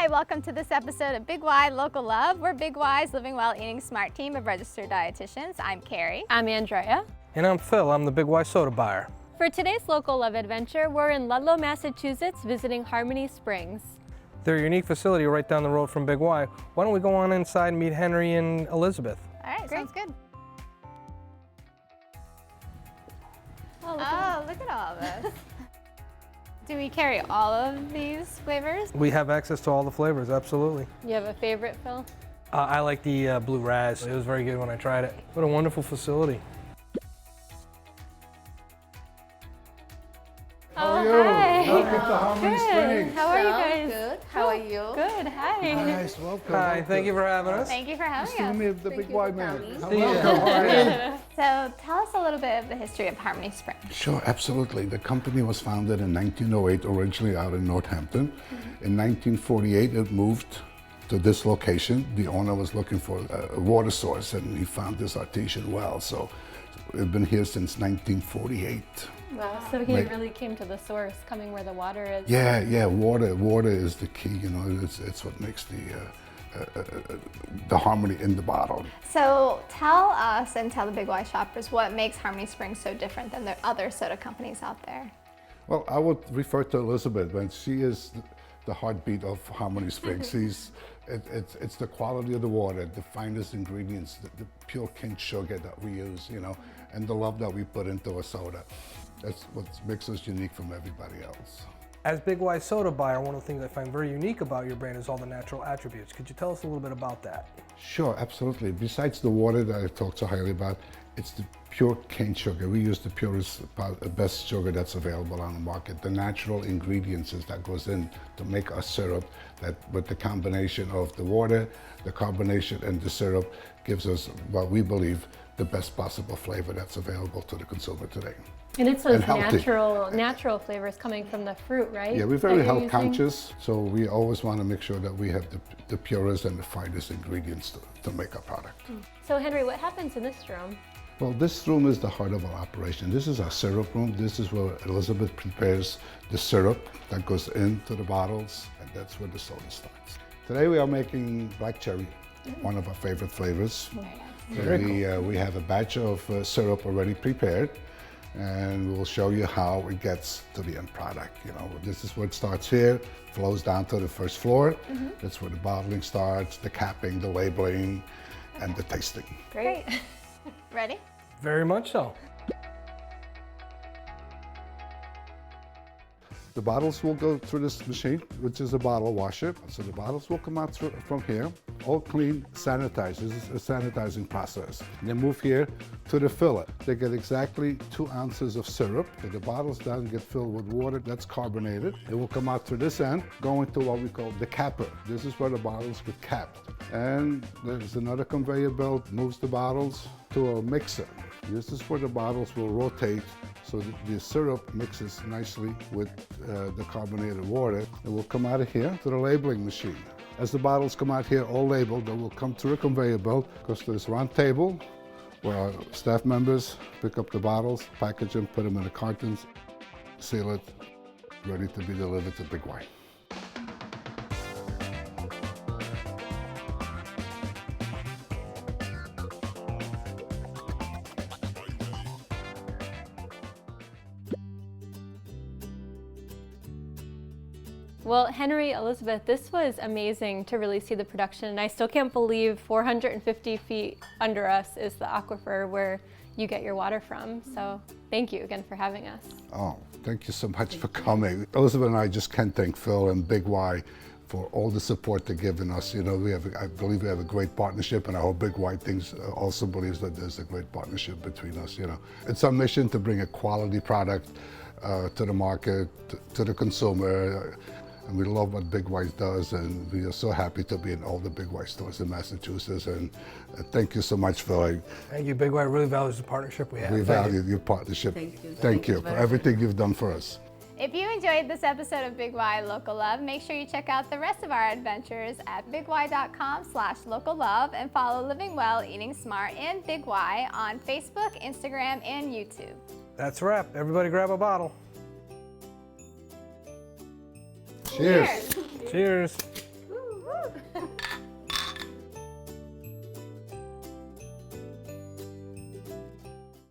Hi, welcome to this episode of Big Y Local Love. We're Big Y's Living Well Eating Smart team of registered dietitians. I'm Carrie. I'm Andrea. And I'm Phil. I'm the Big Y soda buyer. For today's Local Love adventure, we're in Ludlow, Massachusetts, visiting Harmony Springs. They're a unique facility right down the road from Big Y. Why don't we go on inside and meet Henry and Elizabeth? All right, Great. sounds good. Oh, Look at all this. Do we carry all of these flavors? We have access to all the flavors, absolutely. you have a favorite, Phil? I like the blue raz. It was very good when I tried it. What a wonderful facility. How are you? Hi. Welcome to Harmony Springs. How are you guys? Good. How are you? Good. Hi. Nice, welcome. Hi, thank you for having us. Thank you for Nice having to us. meet the Thank Big you Y for man. coming. Hello, how are you? So tell us a little bit of the history of Harmony Springs. Sure, absolutely. The company was founded in 1908, originally out in Northampton. In 1948, it moved to this location. The owner was looking for a water source, and he found this artesian well. So we've been here since 1948. Wow. So he Right. really came to the source, coming where the water is. Yeah, water is the key. You know, it's what makes the harmony in the bottle. So tell us and tell the Big Y shoppers what makes Harmony Springs so different than the other soda companies out there. Well, I would refer to Elizabeth, when she is the heartbeat of Harmony Springs. It's the quality of the water, the finest ingredients, the pure cane sugar that we use, you know, and the love that we put into a soda. That's what makes us unique from everybody else. As Big Y soda buyer, one of the things I find very unique about your brand is all the natural attributes. Could you tell us a little bit about that? Sure, absolutely. Besides the water that I talked so highly about, it's the pure cane sugar. We use the purest, best sugar that's available on the market. The natural ingredients that goes in to make our syrup, that with the combination of the water, the carbonation, and the syrup gives us what we believe the best possible flavor that's available to the consumer today. And it's those And healthy. natural flavors coming from the fruit, right? Yeah, we're that very you're health using? conscious, so we always want to make sure that we have the purest and the finest ingredients to make our product. So Henry, what happens in this room? Well, this room is the heart of our operation. This is our syrup room. This is where Elizabeth prepares the syrup that goes into the bottles, and that's where the soda starts. Today we are making black cherry, one of our favorite flavors. We have a batch of syrup already prepared, and we'll show you how it gets to the end product. You know, this is where it starts here, flows down to the first floor. That's where the bottling starts, the capping, the labeling, and the tasting. Great. Ready? Very much so. The bottles will go through this machine, which is a bottle washer. So the bottles will come out from here, all clean, sanitized. This is a sanitizing process. They move here to the filler. They get exactly 2 ounces of syrup. So the bottles then get filled with water that's carbonated. It will come out through this end, go into what we call the capper. This is where the bottles get capped. And there's another conveyor belt, moves the bottles to a mixer. This is where the bottles will rotate so that the syrup mixes nicely with the carbonated water. It will come out of here to the labeling machine. As the bottles come out here all labeled, they will come through a conveyor belt, goes to this round table where our staff members pick up the bottles, package them, put them in the cartons, seal it, ready to be delivered to Big Y. Well, Henry, Elizabeth, this was amazing to really see the production, and I still can't believe 450 feet under us is the aquifer where you get your water from. So thank you again for having us. Oh, thank you so much for coming. Elizabeth and I just can't thank Phil and Big Y for all the support they're giving us. You know, I believe we have a great partnership, and I hope Big Y also believes that there's a great partnership between us. You know, it's our mission to bring a quality product to the market, to the consumer. And we love what Big Y does, and we are so happy to be in all the Big Y stores in Massachusetts. And thank you so much, Phil. Thank you, Big Y really values the partnership we have. We Thank you. value your partnership. Thank you. Thank you for everything you've done for us. If you enjoyed this episode of Big Y Local Love, make sure you check out the rest of our adventures at BigY.com/locallove and follow Living Well, Eating Smart and Big Y on Facebook, Instagram, and YouTube. That's a wrap. Everybody grab a bottle. Cheers. Cheers.